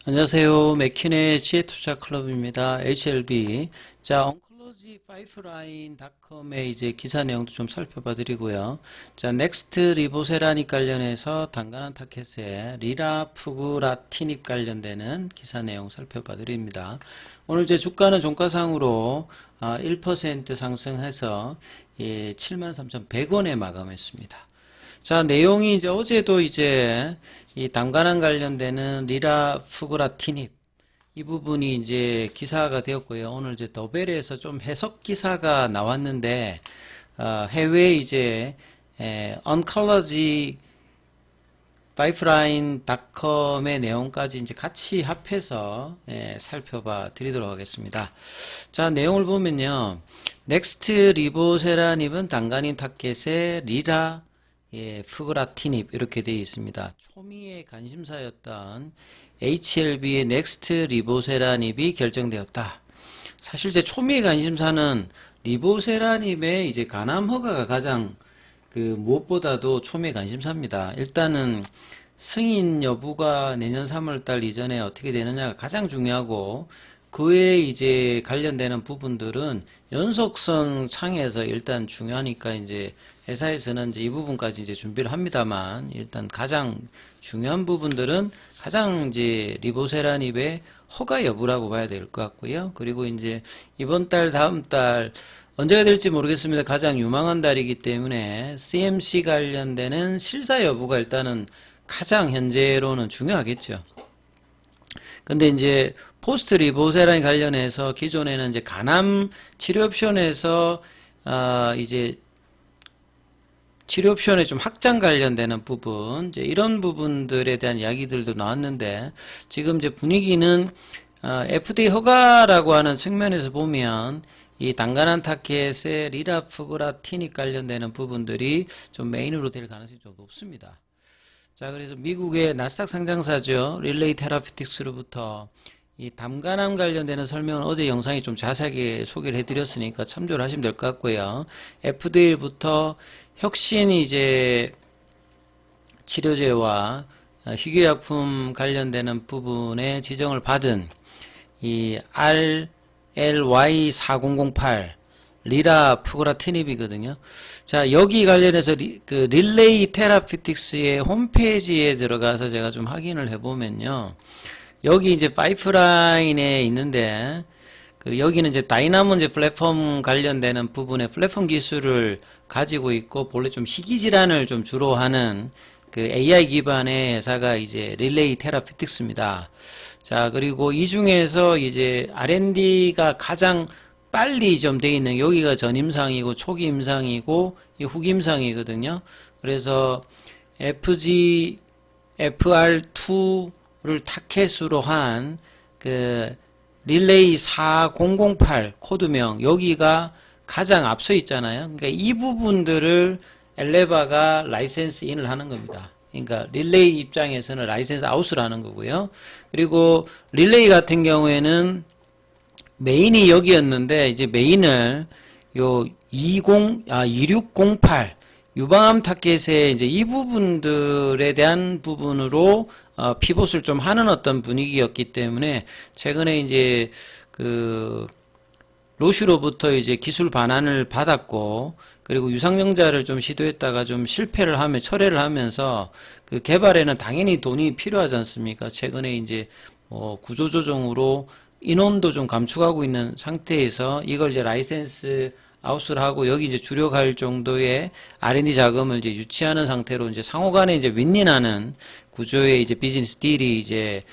안녕하세요. 맥킨의 지혜투자클럽입니다. HLB. 자, oncologipipeline닷컴의 이제 기사 내용도 좀 살펴봐 드리고요. 자, 넥스트 리보세라닉 관련해서 단간한 타켓의 리라푸그라티닙 관련되는 기사 내용 살펴봐 드립니다. 오늘 이제 주가는 종가상으로 1% 상승해서 73,100원에 마감했습니다. 자, 내용이 이제 어제도 이제 이 담관안 관련되는 리라푸그라티닙 이 부분이 이제 기사가 되었고요. 오늘 이제 더벨에서 좀 해석 기사가 나왔는데 해외 이제 oncology pipeline.com의 내용까지 이제 같이 합해서 살펴봐 드리도록 하겠습니다. 자, 내용을 보면요. 넥스트 리보세라닙은 단간인 타켓의 푸그라티닙 이렇게 되어 있습니다. 초미의 관심사였던 HLB의 넥스트 리보세라닙이 결정되었다. 사실 제 초미의 관심사는 리보세라닙의 이제 간암 허가가 가장 무엇보다도 초미의 관심사입니다. 일단은 승인 여부가 내년 3월달 이전에 어떻게 되느냐가 가장 중요하고 그 외에 이제 관련되는 부분들은 연속성 창에서 일단 중요하니까 이제 회사에서는 이제 이 부분까지 이제 준비를 합니다만 일단 가장 중요한 부분들은 가장 이제 리보세라닙의 허가 여부라고 봐야 될 것 같고요. 그리고 이제 이번 달, 다음 달 언제가 될지 모르겠습니다. 가장 유망한 달이기 때문에 CMC 관련되는 실사 여부가 일단은 가장 현재로는 중요하겠죠. 근데 이제 포스트 리보세라인 관련해서 기존에는 이제 간암 치료 옵션에서 이제 치료 옵션에 좀 확장 관련되는 부분, 이제 이런 부분들에 대한 이야기들도 나왔는데 지금 이제 분위기는 FDA 허가라고 하는 측면에서 보면 이 단간한 타켓의 리라푸그라티닙 관련되는 부분들이 좀 메인으로 될 가능성이 좀 높습니다. 자, 그래서 미국의 나스닥 상장사죠. 릴레이 테라피틱스로부터 이 담간암 관련되는 설명은 어제 영상이 좀 자세하게 소개를 해드렸으니까 참조를 하시면 될 것 같고요. FDA부터 혁신 이제 치료제와 희귀약품 관련되는 부분에 지정을 받은 이 RLY4008 리라푸그라티닙이거든요. 자, 여기 관련해서 릴레이 테라피틱스의 홈페이지에 들어가서 제가 좀 확인을 해보면요. 여기 이제 파이프라인에 있는데 여기는 이제 다이나모 이제 플랫폼 관련되는 부분의 플랫폼 기술을 가지고 있고 본래 좀 희귀 질환을 좀 주로 하는 AI 기반의 회사가 이제 릴레이 테라피틱스입니다. 자, 그리고 이 중에서 이제 R&D가 가장 빨리 좀 돼 있는 여기가 전임상이고 초기 임상이고 이 후기 임상이거든요. 그래서 FR2를 타켓으로 한 릴레이 4008 코드명 여기가 가장 앞서 있잖아요. 그러니까 이 부분들을 엘레바가 라이센스 인을 하는 겁니다. 그러니까 릴레이 입장에서는 라이센스 아웃을 하는 거고요. 그리고 릴레이 같은 경우에는 메인이 여기였는데 이제 메인을 요 2608 유방암 타켓의 이제 이 부분들에 대한 부분으로 피봇을 좀 하는 어떤 분위기였기 때문에 최근에 이제 로슈로부터 이제 기술 반환을 받았고 그리고 유상명자를 좀 시도했다가 좀 실패를 하며 철회를 하면서 개발에는 당연히 돈이 필요하지 않습니까? 최근에 이제 구조조정으로 인원도 좀 감축하고 있는 상태에서 이걸 이제 라이센스 아웃을 하고 여기 이제 주력할 정도의 R&D 자금을 이제 유치하는 상태로 이제 상호간에 이제 윈윈하는 구조의 이제 비즈니스 딜이 이제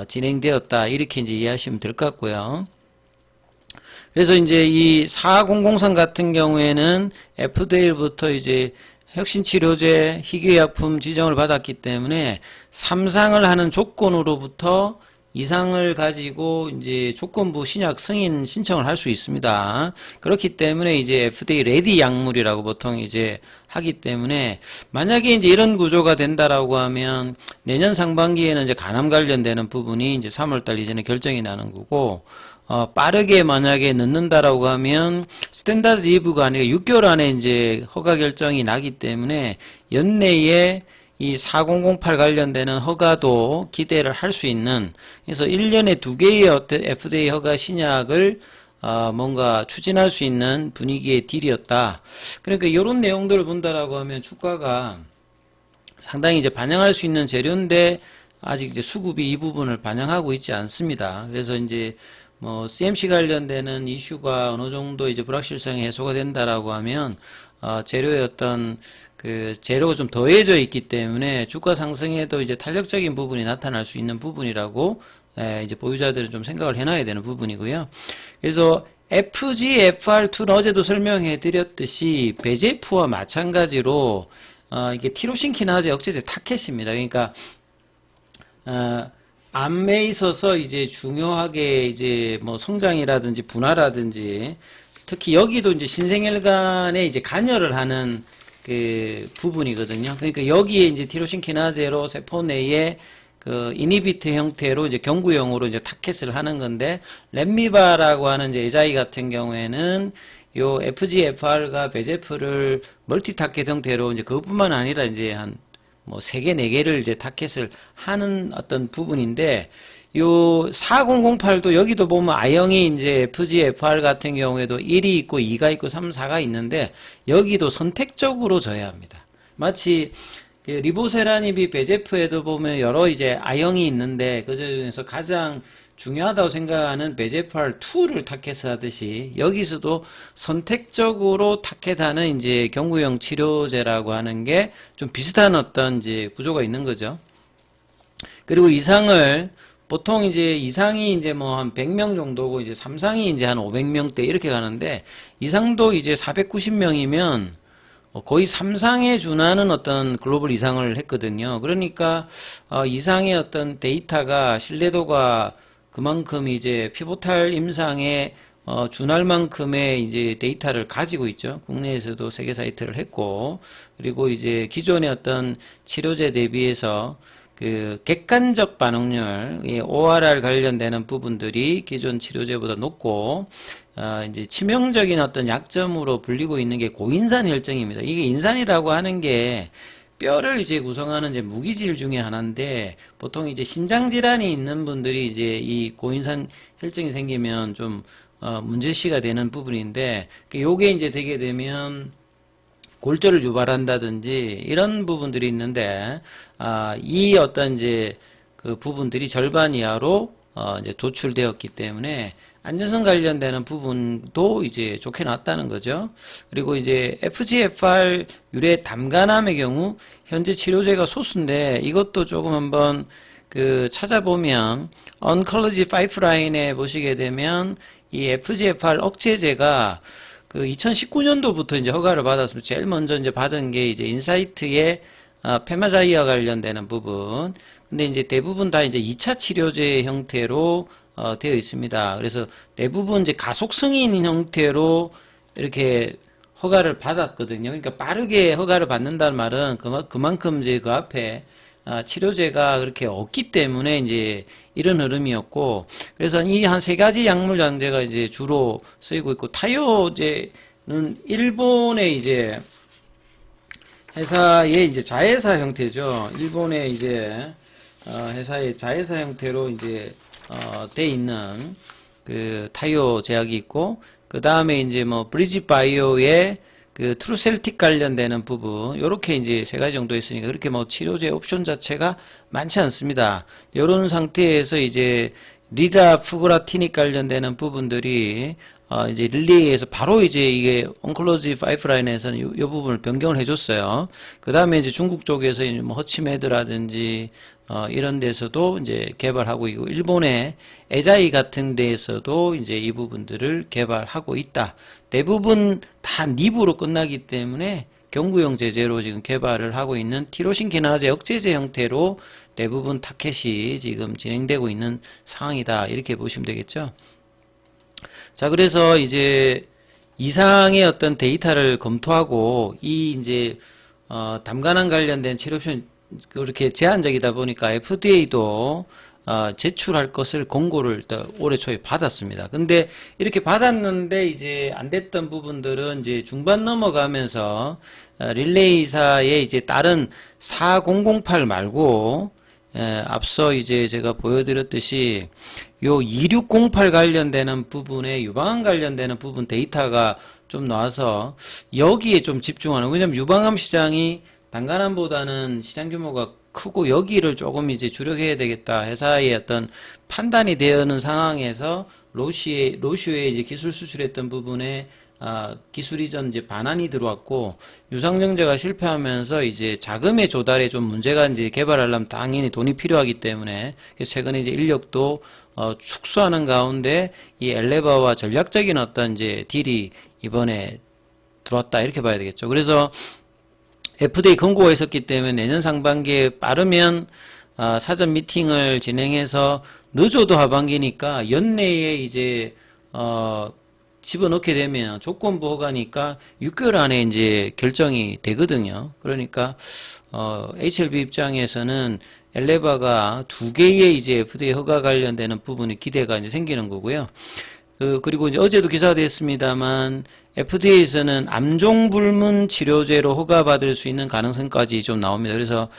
진행되었다 이렇게 이제 이해하시면 될 것 같고요. 그래서 이제 이 4003 같은 경우에는 FDA부터 이제 혁신치료제 희귀약품 지정을 받았기 때문에 3상을 하는 조건으로부터 이상을 가지고 이제 조건부 신약 승인 신청을 할 수 있습니다. 그렇기 때문에 이제 FDA 레디 약물이라고 보통 이제 하기 때문에 만약에 이제 이런 구조가 된다라고 하면 내년 상반기에는 이제 간암 관련되는 부분이 이제 3월달 이전에 결정이 나는 거고 빠르게 만약에 넣는다라고 하면 스탠다드 리뷰가 아니라 6개월 안에 이제 허가 결정이 나기 때문에 연내에 이 4008 관련되는 허가도 기대를 할 수 있는, 그래서 1년에 2개의 어떤 FDA 허가 신약을 뭔가 추진할 수 있는 분위기의 딜이었다. 그러니까 이런 내용들을 본다라고 하면 주가가 상당히 이제 반영할 수 있는 재료인데 아직 이제 수급이 이 부분을 반영하고 있지 않습니다. 그래서 이제 뭐 CMC 관련되는 이슈가 어느 정도 이제 불확실성이 해소가 된다라고 하면 재료의 어떤 그 재료가 좀 더해져 있기 때문에 주가 상승에도 이제 탄력적인 부분이 나타날 수 있는 부분이라고 이제 보유자들은 좀 생각을 해놔야 되는 부분이고요. 그래서 FGFR2는 어제도 설명해 드렸듯이 베제프와 마찬가지로 이게 티로신키나제 억제제 타켓입니다. 그러니까 암에 있어서 이제 중요하게 이제 뭐 성장이라든지 분화라든지 특히 여기도 이제 신생혈관에 이제 관여를 하는 그 부분이거든요. 그러니까 여기에 이제 티로신키나제로 세포 내에 그 이니비트 형태로 이제 경구용으로 이제 타켓을 하는 건데 렘미바라고 하는 이제 에자이 같은 경우에는 요 FGFR과 베제프를 멀티 타켓 형태로 이제 그것뿐만 아니라 이제 한 뭐 3개, 4개를 이제 타켓을 하는 어떤 부분인데, 요 4008도 여기도 보면 I형이 이제 FGFR 같은 경우에도 1이 있고 2가 있고 3, 4가 있는데, 여기도 선택적으로 져야 합니다. 마치 리보세라닙이 베제프에도 보면 여러 이제 I형이 있는데, 그 중에서 가장 중요하다고 생각하는 베제프R2를 타켓을 하듯이 여기서도 선택적으로 타켓하는 이제 경구용 치료제라고 하는 게 좀 비슷한 어떤 이제 구조가 있는 거죠. 그리고 이상을 보통 이제 이상이 이제 뭐 한 100명 정도고 이제 3상이 이제 한 500명대 이렇게 가는데 이상도 이제 490명이면 거의 3상에 준하는 어떤 글로벌 이상을 했거든요. 그러니까 이상의 어떤 데이터가 신뢰도가 그만큼 이제 피보탈 임상에 준할 만큼의 이제 데이터를 가지고 있죠. 국내에서도 세계 사이트를 했고, 그리고 이제 기존의 어떤 치료제 대비해서 그 객관적 반응률, 이 ORR 관련되는 부분들이 기존 치료제보다 높고, 이제 치명적인 어떤 약점으로 불리고 있는 게 고인산 혈증입니다. 이게 인산이라고 하는 게 뼈를 이제 구성하는 이제 무기질 중에 하나인데 보통 이제 신장 질환이 있는 분들이 이제 이 고인산 혈증이 생기면 좀 문제시가 되는 부분인데 요게 이제 되게 되면 골절을 유발한다든지 이런 부분들이 있는데 이 어떤 이제 그 부분들이 절반 이하로 이제 도출되었기 때문에 안전성 관련되는 부분도 이제 좋게 나왔다는 거죠. 그리고 이제 FGFR 유래 담간암의 경우 현재 치료제가 소수인데 이것도 조금 한번 그 찾아보면 언컬러지 파이프라인에 보시게 되면 이 FGFR 억제제가 그 2019년도부터 이제 허가를 받았으면 제일 먼저 이제 받은 게 이제 인사이트의 페마자이아 관련되는 부분. 근데 이제 대부분 다 이제 2차 치료제 형태로 되어 있습니다. 그래서 대부분 이제 가속 승인 형태로 이렇게 허가를 받았거든요. 그러니까 빠르게 허가를 받는다는 말은 그만큼 이제 그 앞에 치료제가 그렇게 없기 때문에 이제 이런 흐름이었고, 그래서 이 한 3가지 약물 장제가 이제 주로 쓰이고 있고, 타이오제는 일본의 이제 회사의 이제 자회사 형태죠. 일본의 이제 회사의 자회사 형태로 이제 돼 있는 그 타이오 제약이 있고, 그 다음에 이제 뭐 브리지바이오의 그 트루셀틱 관련되는 부분, 요렇게 이제 3가지 정도 있으니까 그렇게 뭐 치료제 옵션 자체가 많지 않습니다. 요런 상태에서 이제 리다프그라티닉 관련되는 부분들이 이제 릴리에서 바로 이제 이게 온클로지 파이프라인에서는 요 부분을 변경을 해줬어요. 그 다음에 이제 중국 쪽에서 이제 뭐 허치메드라든지 이런 데서도 이제 개발하고 있고, 일본의 에자이 같은 데에서도 이제 이 부분들을 개발하고 있다. 대부분 다 닙으로 끝나기 때문에 경구용 제제로 지금 개발을 하고 있는 티로신키나제 억제제 형태로 대부분 타켓이 지금 진행되고 있는 상황이다. 이렇게 보시면 되겠죠. 자, 그래서 이제 이상의 어떤 데이터를 검토하고 이 이제 담간암 관련된 치료옵션 그렇게 제한적이다 보니까 FDA도 제출할 것을 공고를 올해 초에 받았습니다. 근데 이렇게 받았는데 이제 안 됐던 부분들은 이제 중반 넘어가면서 릴레이사의 이제 다른 4008 말고 앞서 이제 제가 보여드렸듯이 요 2608 관련되는 부분에 유방암 관련되는 부분 데이터가 좀 나와서 여기에 좀 집중하는, 왜냐면 유방암 시장이 단간암보다는 시장 규모가 크고 여기를 조금 이제 주력해야 되겠다 회사의 어떤 판단이 되어있는 상황에서 로슈에 이제 기술 수출했던 부분에 기술 이전 이제 반환이 들어왔고 유상증자가 실패하면서 이제 자금의 조달에 좀 문제가 이제 개발하려면 당연히 돈이 필요하기 때문에 최근에 이제 인력도 축소하는 가운데 이 엘레바와 전략적인 어떤 이제 딜이 이번에 들어왔다 이렇게 봐야 되겠죠. 그래서 FDA 권고가 있었기 때문에 내년 상반기에 빠르면 사전 미팅을 진행해서 늦어도 하반기니까 연내에 이제 집어넣게 되면 조건부 허가니까 6개월 안에 이제 결정이 되거든요. 그러니까 HLB 입장에서는 엘레바가 2개의 이제 FDA 허가 관련되는 부분이 기대가 이제 생기는 거고요. 그리고 이제 어제도 기사가 됐습니다만 FDA에서는 암종불문 치료제로 허가받을 수 있는 가능성까지 좀 나옵니다. 그래서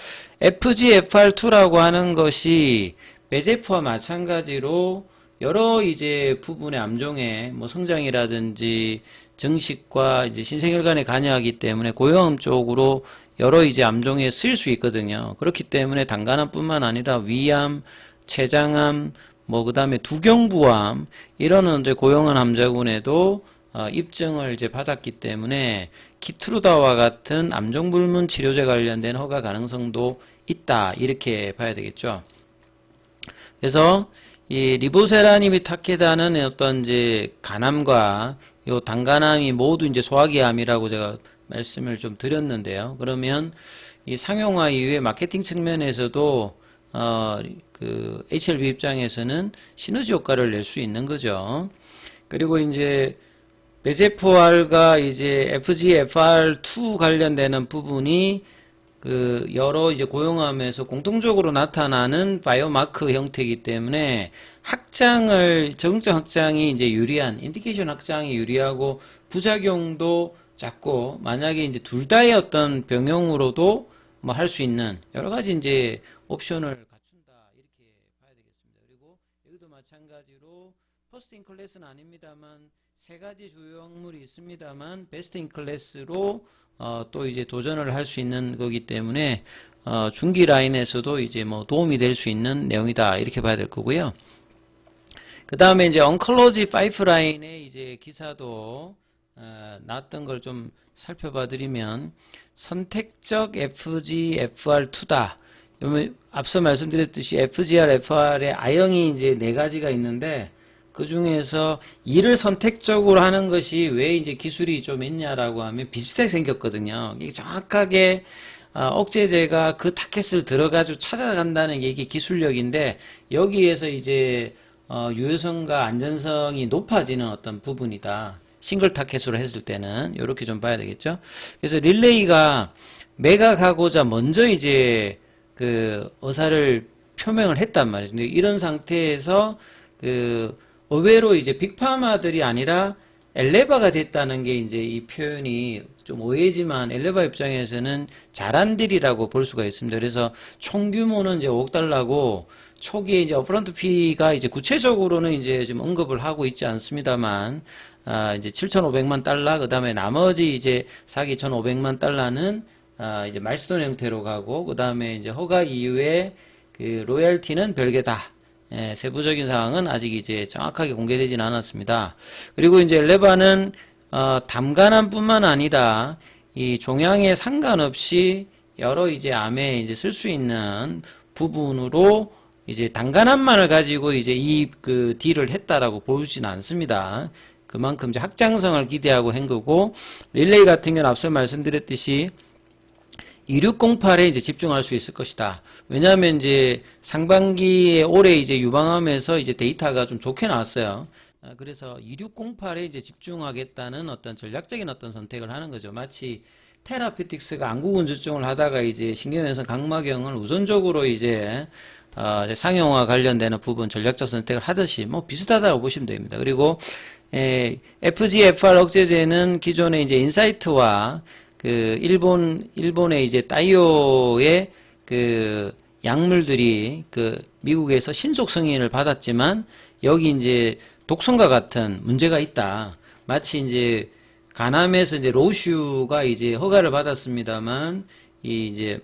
FGFR2라고 하는 것이 베제프와 마찬가지로 여러 이제 부분의 암종의 뭐 성장이라든지 정식과 이제 신생혈관에 관여하기 때문에 고형암 쪽으로 여러 이제 암종에 쓰일 수 있거든요. 그렇기 때문에 단간암뿐만 아니라 위암, 췌장암, 뭐 그다음에 두경부암 이런 이제 고형암 함자군에도 입증을 이제 받았기 때문에 키트루다와 같은 암종불문 치료제 관련된 허가 가능성도 있다 이렇게 봐야 되겠죠. 그래서 이 리보세라님이 타케다는 어떤 이제 간암과 요 단간암이 모두 이제 소화기암이라고 제가 말씀을 좀 드렸는데요. 그러면 이 상용화 이후에 마케팅 측면에서도 그 HLB 입장에서는 시너지 효과를 낼 수 있는 거죠. 그리고 이제 베제프알과 이제 FGFR2 관련되는 부분이 그 여러 이제 고용암에서 공통적으로 나타나는 바이오마크 형태이기 때문에 확장을 적응증 확장이 이제 유리한 인디케이션 확장이 유리하고 부작용도 작고 만약에 이제 둘 다의 어떤 병용으로도 뭐 할 수 있는 여러 가지 이제 옵션을 갖춘다 이렇게 봐야 되겠습니다. 그리고 여기도 마찬가지로 퍼스트 인 클래스는 아닙니다만 세 가지 주요 약물이 있습니다만 베스트 인 클래스로 또 이제 도전을 할 수 있는 거기 때문에 중기 라인에서도 이제 뭐 도움이 될 수 있는 내용이다 이렇게 봐야 될 거고요. 그 다음에 이제 oncology 파이프라인의 이제 기사도 나왔던 걸 좀 살펴봐 드리면 선택적 FGFR2다. 앞서 말씀드렸듯이 FGR, FR의 I형이 이제 네 가지가 있는데 그 중에서 이를 선택적으로 하는 것이 왜 이제 기술이 좀 있냐라고 하면 비슷하게 생겼거든요. 이게 정확하게 억제제가 그 타켓을 들어가지고 찾아간다는 게 이게 기술력인데 여기에서 이제 유효성과 안전성이 높아지는 어떤 부분이다. 싱글 타켓으로 했을 때는 이렇게 좀 봐야 되겠죠. 그래서 릴레이가 매각하고자 먼저 이제 그 의사를 표명을 했단 말이죠. 근데 이런 상태에서 그 의외로 이제 빅파마들이 아니라 엘레바가 됐다는 게 이제 이 표현이 좀 오해지만 엘레바 입장에서는 잘한 딜이라고 볼 수가 있습니다. 그래서 총 규모는 이제 5억 달러고 초기에 이제 업프런트 피가 이제 구체적으로는 이제 지금 언급을 하고 있지 않습니다만 이제 7,500만 달러 그다음에 나머지 이제 4,500만 달러는 이제 말스톤 형태로 가고 그다음에 이제 허가 이후에 그 로열티는 별개다. 예, 세부적인 사항은 아직 이제 정확하게 공개되지는 않았습니다. 그리고 이제 엘레바는 담간암뿐만 아니라 이 종양에 상관없이 여러 이제 암에 이제 쓸 수 있는 부분으로 이제 단간암만을 가지고 이제 이 그 딜을 했다라고 보지는 않습니다. 그만큼 이제 확장성을 기대하고 한 거고 릴레이 같은 경우는 앞서 말씀드렸듯이 2608에 이제 집중할 수 있을 것이다. 왜냐하면 이제 상반기에 올해 이제 유방암에서 이제 데이터가 좀 좋게 나왔어요. 그래서 2608에 이제 집중하겠다는 어떤 전략적인 어떤 선택을 하는 거죠. 마치 테라피틱스가 안구근조증을 하다가 이제 신경연성 각막형을 우선적으로 이제 상용화 관련되는 부분 전략적 선택을 하듯이 뭐 비슷하다고 보시면 됩니다. 그리고 FGFR 억제제는 기존의 이제 인사이트와 그 일본의 이제 따이오의 그 약물들이 그 미국에서 신속 승인을 받았지만 여기 이제 독성과 같은 문제가 있다. 마치 이제 가남에서 이제 로슈가 이제 허가를 받았습니다만 이 이제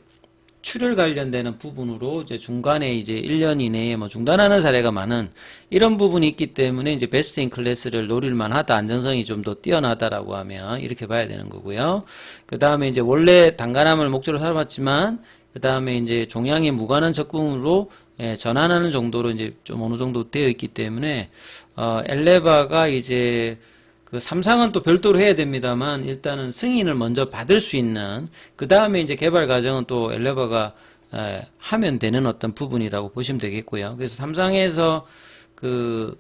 출혈 관련되는 부분으로 이제 중간에 이제 1년 이내에 뭐 중단하는 사례가 많은 이런 부분이 있기 때문에 이제 베스트 인 클래스를 노릴 만하다. 안전성이 좀 더 뛰어나다라고 하면 이렇게 봐야 되는 거고요. 그 다음에 이제 원래 단간암을 목적으로 삼았지만 그 다음에 이제 종양에 무관한 적응으로 전환하는 정도로 이제 좀 어느 정도 되어 있기 때문에 엘레바가 이제 그 삼상은 또 별도로 해야 됩니다만 일단은 승인을 먼저 받을 수 있는 그 다음에 이제 개발 과정은 또 엘레바가 하면 되는 어떤 부분이라고 보시면 되겠고요. 그래서 삼상에서 그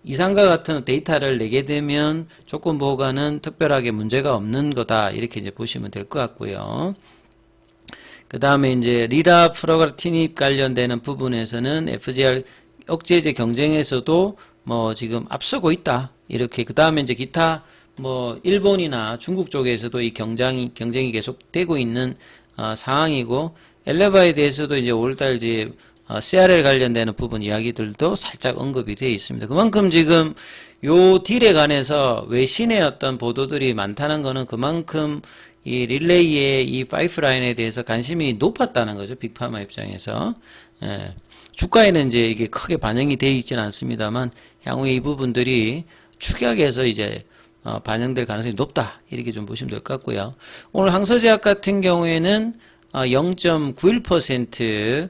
이상과 같은 데이터를 내게 되면 조건 보호가는 특별하게 문제가 없는 거다 이렇게 이제 보시면 될 것 같고요. 그 다음에 이제 리라프로가티닙 관련되는 부분에서는 FGR 억제제 경쟁에서도 뭐 지금 앞서고 있다. 이렇게 그 다음에 이제 기타 뭐 일본이나 중국 쪽에서도 이 경쟁이 계속되고 있는 상황이고 엘레바에 대해서도 이제 5월달 이제 CRL 관련되는 부분 이야기들도 살짝 언급이 되어 있습니다. 그만큼 지금 요 딜에 관해서 외신의 어떤 보도들이 많다는 거는 그만큼 이 릴레이의 이 파이프라인에 대해서 관심이 높았다는 거죠. 빅파마 입장에서. 예. 주가에는 이제 이게 크게 반영이 되어 있지는 않습니다만 향후에 이 부분들이 축약해서 이제 반영될 가능성이 높다. 이렇게 좀 보시면 될 것 같고요. 오늘 항서제약 같은 경우에는 0.91%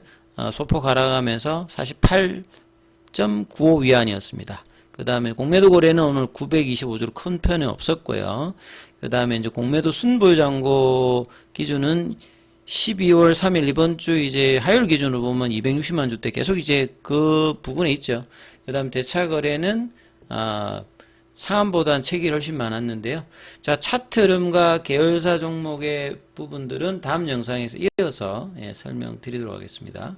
소폭 하락하면서 48.95 위안이었습니다. 그 다음에 공매도 거래는 오늘 925주로 큰 편이 없었고요. 그 다음에 이제 공매도 순보유잔고 기준은 12월 3일 이번 주 이제 화요일 기준으로 보면 260만 주대 계속 이제 그 부분에 있죠. 그 다음에 대차 거래는 상한보다는 체결이 훨씬 많았는데요. 자, 차트 흐름과 계열사 종목의 부분들은 다음 영상에서 이어서 설명드리도록 하겠습니다.